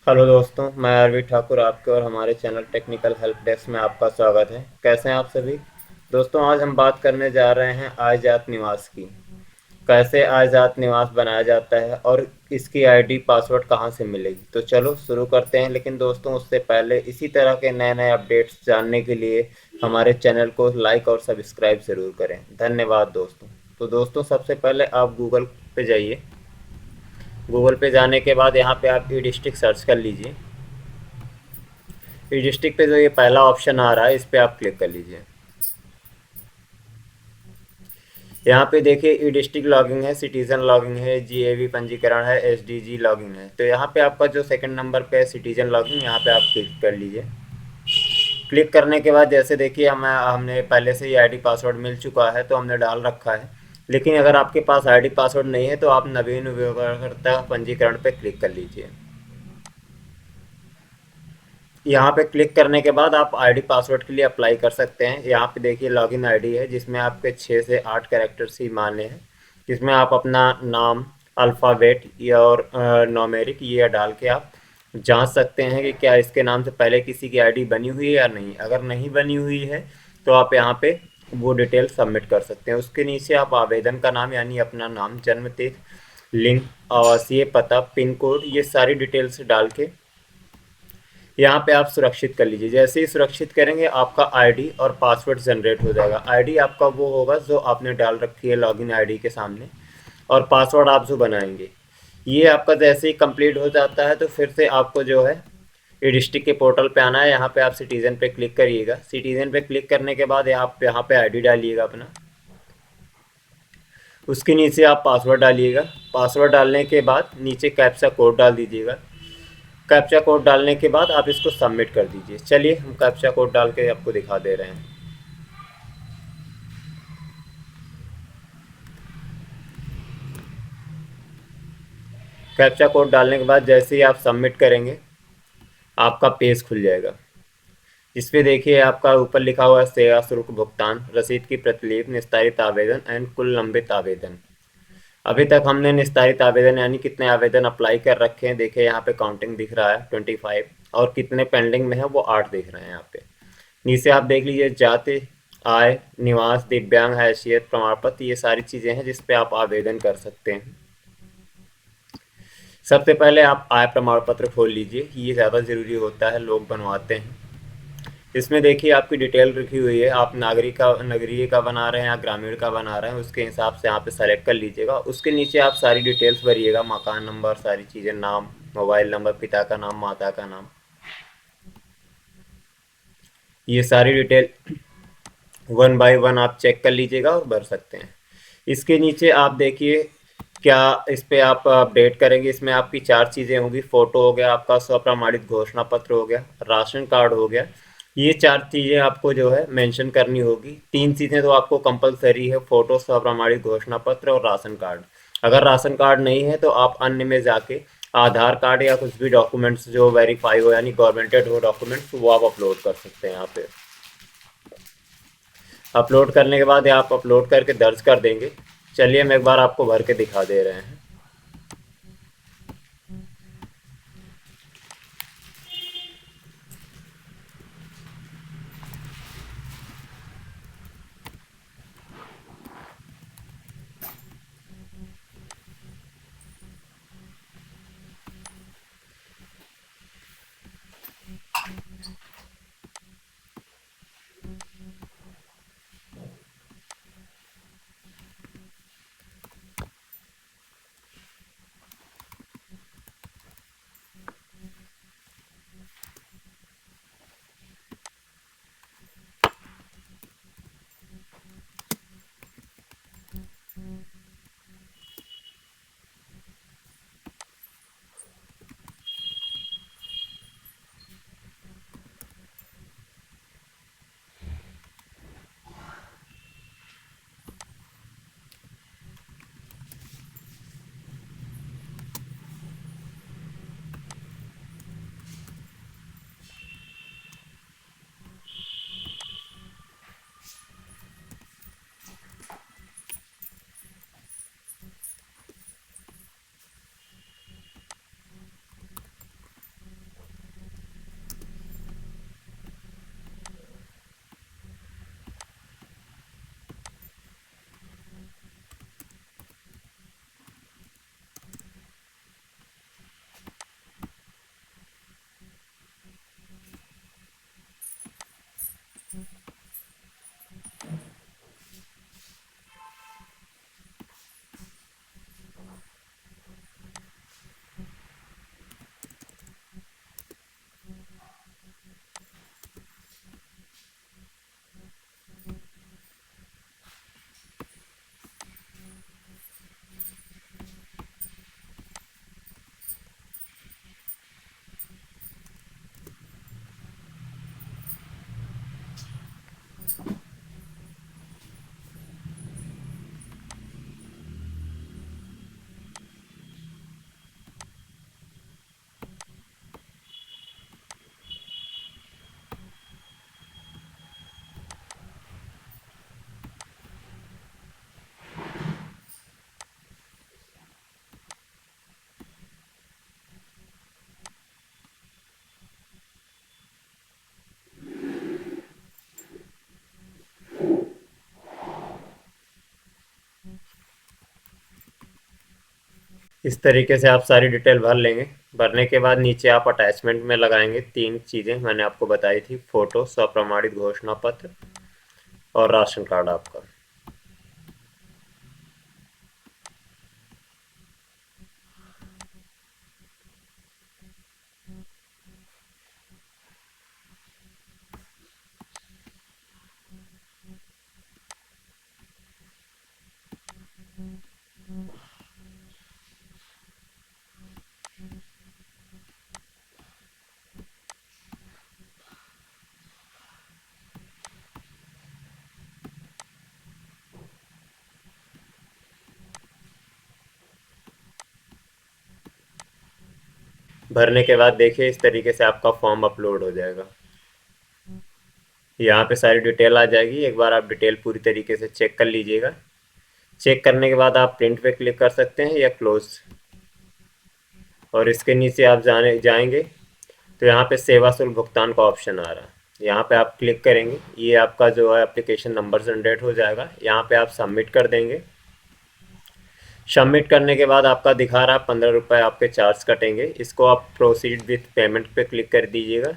Hello दोस्तों, मैं अरविंद ठाकुर आपके और हमारे चैनल टेक्निकल हेल्प डेस्क में आपका स्वागत है। कैसे हैं आप सभी दोस्तों? आज हम बात करने जा रहे हैं आयजात निवास की। कैसे आयजात निवास बनाया जाता है और इसकी आईडी पासवर्ड कहां से मिलेगी। तो चलो शुरू करते हैं। लेकिन दोस्तों, उससे पहले इसी तरह के नए नए अपडेट्स जानने के लिए हमारे चैनल को लाइक और सब्सक्राइब ज़रूर करें। धन्यवाद दोस्तों। तो दोस्तों, सबसे पहले आप गूगल पे जाइए। गूगल पे जाने के बाद यहाँ पे आप ई डिस्ट्रिक्ट सर्च कर लीजिए। ई डिस्ट्रिक्ट पे जो ये पहला ऑप्शन आ रहा है, इस पे आप क्लिक कर लीजिए। यहाँ पे देखिए ई डिस्ट्रिक्ट लॉगिंग है, सिटीजन लॉगिंग है, जीएवी पंजीकरण है, एसडीजी लॉगिंग है। तो यहाँ पे आपका जो सेकंड नंबर पे है सिटीजन लॉगिंग, यहाँ पे आप क्लिक कर लीजिए। क्लिक करने के बाद जैसे देखिए हमने पहले से ही आईडी पासवर्ड मिल चुका है, तो हमने डाल रखा है। लेकिन अगर आपके पास आईडी पासवर्ड नहीं है तो आप नवीन उपयोगकर्ता पंजीकरण पे क्लिक कर लीजिए। यहाँ पे क्लिक करने के बाद आप आईडी पासवर्ड के लिए अप्लाई कर सकते हैं। यहाँ पे देखिए लॉगिन आईडी है, जिसमें आपके 6 से 8 कैरेक्टर्स ही मान्य हैं। जिसमें आप अपना नाम, अल्फ़ाबेट या और नॉमेरिक ये डाल के आप जांच सकते हैं कि क्या इसके नाम से पहले किसी की आईडी बनी हुई है या नहीं। अगर नहीं बनी हुई है तो आप यहाँ पे वो डिटेल सबमिट कर सकते हैं। उसके नीचे आप आवेदन का नाम यानी अपना नाम, जन्म तिथि, लिंग, आवासीय पता, पिन कोड, ये सारी डिटेल्स डाल के यहाँ पे आप सुरक्षित कर लीजिए। जैसे ही सुरक्षित करेंगे आपका आईडी और पासवर्ड जनरेट हो जाएगा। आईडी आपका वो होगा जो आपने डाल रखी है लॉगिन आईडी के सामने, और पासवर्ड आप जो बनाएंगे। ये आपका जैसे ही कंप्लीट हो जाता है तो फिर से आपको जो है ये डिस्ट्रिक्ट के पोर्टल पे आना है। यहाँ पे आप सिटीजन पे क्लिक करिएगा। सिटीजन पे क्लिक करने के बाद आप यहाँ पे आईडी डालिएगा अपना। उसके नीचे आप पासवर्ड डालिएगा। पासवर्ड डालने के बाद नीचे कैप्चा कोड डाल दीजिएगा। कैप्चा कोड डालने के बाद आप इसको सबमिट कर दीजिए। चलिए हम कैप्चा कोड डाल के आपको दिखा दे रहे हैं। कैप्चा कोड डालने के बाद जैसे ही आप सबमिट करेंगे आपका पेज खुल जाएगा। इस पे देखिए आपका ऊपर लिखा हुआ है सेवा शुल्क भुगतान, रसीद की प्रतिलिपि, निस्तारित आवेदन एंड कुल लंबित आवेदन। अभी तक हमने निस्तारित आवेदन यानी कितने आवेदन अप्लाई कर रखे हैं, देखिए यहाँ पे काउंटिंग दिख रहा है 25, और कितने पेंडिंग में है वो 8 दिख रहे हैं यहाँ पे। नीचे आप देख लीजिए जाति, आय, निवास, दिव्यांग, हैसियत, प्रमाण पत्र, ये सारी चीज़ें हैं जिस पे आप आवेदन कर सकते हैं। सबसे पहले आप आय प्रमाण पत्र खोल लीजिए, ये ज़्यादा ज़रूरी होता है, लोग बनवाते हैं। इसमें देखिए आपकी डिटेल लिखी हुई है, आप नागरिक का, नगरीय का बना रहे हैं या ग्रामीण का बना रहे हैं, उसके हिसाब से यहाँ पे सेलेक्ट कर लीजिएगा। उसके नीचे आप सारी डिटेल्स भरिएगा, मकान नंबर, सारी चीज़ें, नाम, मोबाइल नंबर, पिता का नाम, माता का नाम, ये सारी डिटेल वन बाय वन आप चेक कर लीजिएगा और भर सकते हैं। इसके नीचे आप देखिए क्या इस पे आप अपडेट करेंगे। इसमें आपकी 4 चीज़ें होंगी। फ़ोटो हो गया, आपका स्वप्रमाणित घोषणा पत्र हो गया, राशन कार्ड हो गया। ये 4 चीज़ें आपको जो है मेंशन करनी होगी। 3 चीज़ें तो आपको कंपलसरी है, फ़ोटो, स्वप्रमाणित घोषणा पत्र और राशन कार्ड। अगर राशन कार्ड नहीं है तो आप अन्य में जाके आधार कार्ड या कुछ भी डॉक्यूमेंट्स जो वेरीफाई हो यानी गवर्नमेंटेड हो डॉक्यूमेंट्स, वो आप अपलोड कर सकते हैं यहाँ पे। अपलोड करने के बाद आप अपलोड करके दर्ज कर देंगे। चलिए हम एक बार आपको भर के दिखा दे रहे हैं। इस तरीके से आप सारी डिटेल भर लेंगे। भरने के बाद नीचे आप अटैचमेंट में लगाएंगे 3 चीज़ें मैंने आपको बताई थी, फ़ोटो, स्वप्रमाणित घोषणा पत्र और राशन कार्ड आपका। भरने के बाद देखिए इस तरीके से आपका फॉर्म अपलोड हो जाएगा। यहाँ पे सारी डिटेल आ जाएगी। एक बार आप डिटेल पूरी तरीके से चेक कर लीजिएगा। चेक करने के बाद आप प्रिंट पे क्लिक कर सकते हैं या क्लोज। और इसके नीचे आप जाएंगे तो यहाँ पे सेवा शुल्क भुगतान का ऑप्शन आ रहा है, यहाँ पे आप क्लिक करेंगे। ये आपका जो है एप्लीकेशन नंबर जनरेट हो जाएगा। यहाँ पे आप सबमिट कर देंगे। सबमिट करने के बाद आपका दिखा रहा है 15 रुपये आपके चार्ज कटेंगे। इसको आप प्रोसीड विथ पेमेंट पे क्लिक कर दीजिएगा।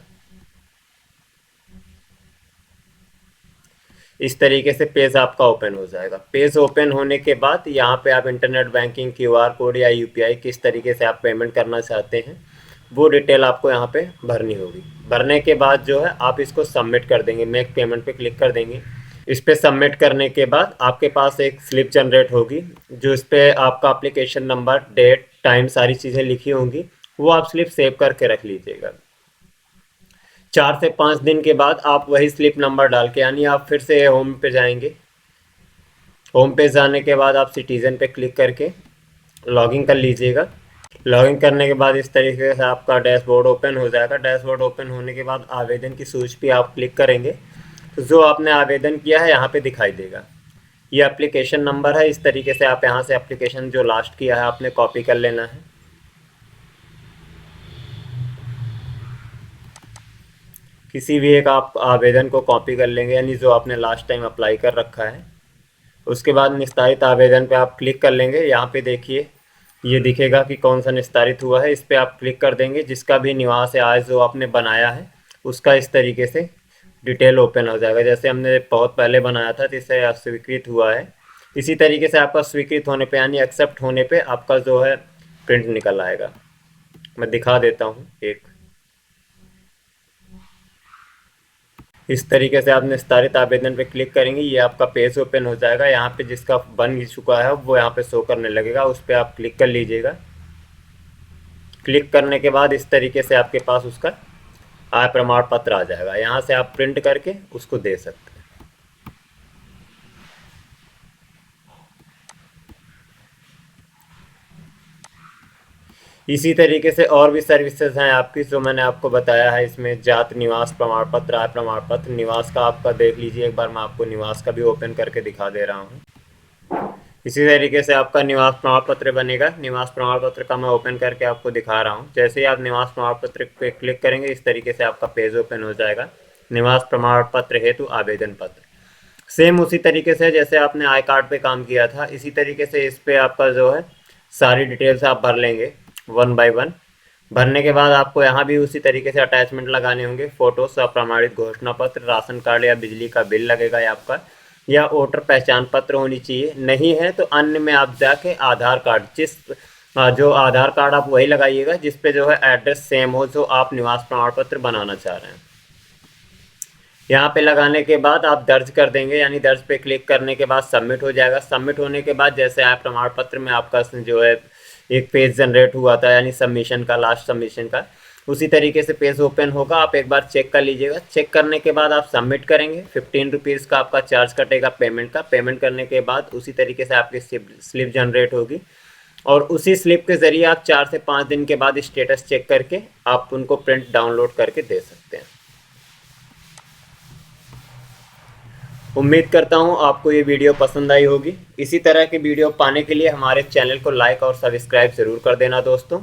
इस तरीके से पेज आपका ओपन हो जाएगा। पेज ओपन होने के बाद यहाँ पे आप इंटरनेट बैंकिंग, क्यूआर कोड या यूपीआई किस तरीके से आप पेमेंट करना चाहते हैं वो डिटेल आपको यहाँ पे भरनी होगी। भरने के बाद जो है आप इसको सबमिट कर देंगे, मेक पेमेंट पे क्लिक कर देंगे। इस पे सबमिट करने के बाद आपके पास एक स्लिप जनरेट होगी, जो इस पे आपका एप्लीकेशन नंबर, डेट, टाइम सारी चीज़ें लिखी होंगी। वो आप स्लिप सेव करके रख लीजिएगा। 4 से 5 दिन के बाद आप वही स्लिप नंबर डाल के, यानी आप फिर से होम पे जाएंगे। होम पे जाने के बाद आप सिटीज़न पे क्लिक करके लॉगिन कर लीजिएगा। लॉगिन करने के बाद इस तरीके से आपका डैशबोर्ड ओपन हो जाएगा। डैशबोर्ड ओपन होने के बाद आवेदन की सूची पे आप क्लिक करेंगे तो जो आपने आवेदन किया है यहाँ पे दिखाई देगा। ये एप्लीकेशन नंबर है। इस तरीके से आप यहाँ से एप्लीकेशन जो लास्ट किया है आपने कॉपी कर लेना है। किसी भी एक आप आवेदन को कॉपी कर लेंगे, यानी जो आपने लास्ट टाइम अप्लाई कर रखा है। उसके बाद निस्तारित आवेदन पे आप क्लिक कर लेंगे। यहाँ पे देखिए ये दिखेगा कि कौन सा निस्तारित हुआ है। इस पर आप क्लिक कर देंगे। जिसका भी निवास है आज जो आपने बनाया है उसका इस तरीके से डिटेल ओपन हो जाएगा। जैसे हमने बहुत पहले बनाया था तो इससे स्वीकृत हुआ है। इसी तरीके से आपका स्वीकृत होने पे यानी एक्सेप्ट होने पे आपका जो है प्रिंट निकल आएगा। मैं दिखा देता हूँ एक। इस तरीके से आप निस्तारित आवेदन पे क्लिक करेंगे, ये आपका पेज ओपन हो जाएगा। यहाँ पे जिसका बन चुका है वो यहाँ पे शो करने लगेगा, उस पर आप क्लिक कर लीजिएगा। क्लिक करने के बाद इस तरीके से आपके पास उसका आय प्रमाण पत्र आ जाएगा। यहाँ से आप प्रिंट करके उसको दे सकते हैं। इसी तरीके से और भी सर्विसेज हैं आपकी जो मैंने आपको बताया है। इसमें जात निवास प्रमाण पत्र, आय प्रमाण पत्र, निवास का आपका देख लीजिए। एक बार मैं आपको निवास का भी ओपन करके दिखा दे रहा हूँ। इसी तरीके से आपका निवास प्रमाण पत्र बनेगा। निवास प्रमाण पत्र का मैं ओपन करके आपको दिखा रहा हूँ। जैसे ही आप निवास प्रमाण पत्र पे क्लिक करेंगे इस तरीके से आपका पेज ओपन हो जाएगा। निवास प्रमाण पत्र हेतु आवेदन पत्र सेम उसी तरीके से जैसे आपने आई कार्ड पे काम किया था, इसी तरीके से इस पे आपका जो है सारी डिटेल्स आप भर लेंगे 1 बाय 1। भरने के बाद आपको यहाँ भी उसी तरीके से अटैचमेंट लगाने होंगे। फोटो, प्रमाणित घोषणा पत्र, राशन कार्ड या बिजली का बिल लगेगा आपका, या वोटर पहचान पत्र होनी चाहिए। नहीं है तो अन्य में आप जाके आधार कार्ड, जो आधार कार्ड आप वही लगाइएगा जिस पे जो है एड्रेस सेम हो जो आप निवास प्रमाण पत्र बनाना चाह रहे हैं। यहाँ पे लगाने के बाद आप दर्ज कर देंगे, यानी दर्ज पे क्लिक करने के बाद सबमिट हो जाएगा। सबमिट होने के बाद जैसे आप प्रमाण पत्र में आपका जो है एक पेज जनरेट हुआ था, यानी सबमिशन का, लास्ट सबमिशन का, उसी तरीके से पेज ओपन होगा। आप एक बार चेक कर लीजिएगा। चेक करने के बाद आप सबमिट करेंगे। 15 रुपीज़ का आपका चार्ज कटेगा पेमेंट का। पेमेंट करने के बाद उसी तरीके से आपकी स्लिप जनरेट होगी और उसी स्लिप के ज़रिए आप 4 से 5 दिन के बाद स्टेटस चेक करके आप उनको प्रिंट डाउनलोड करके दे सकते हैं। उम्मीद करता हूँ आपको ये वीडियो पसंद आई होगी। इसी तरह की वीडियो पाने के लिए हमारे चैनल को लाइक और सब्सक्राइब ज़रूर कर देना दोस्तों।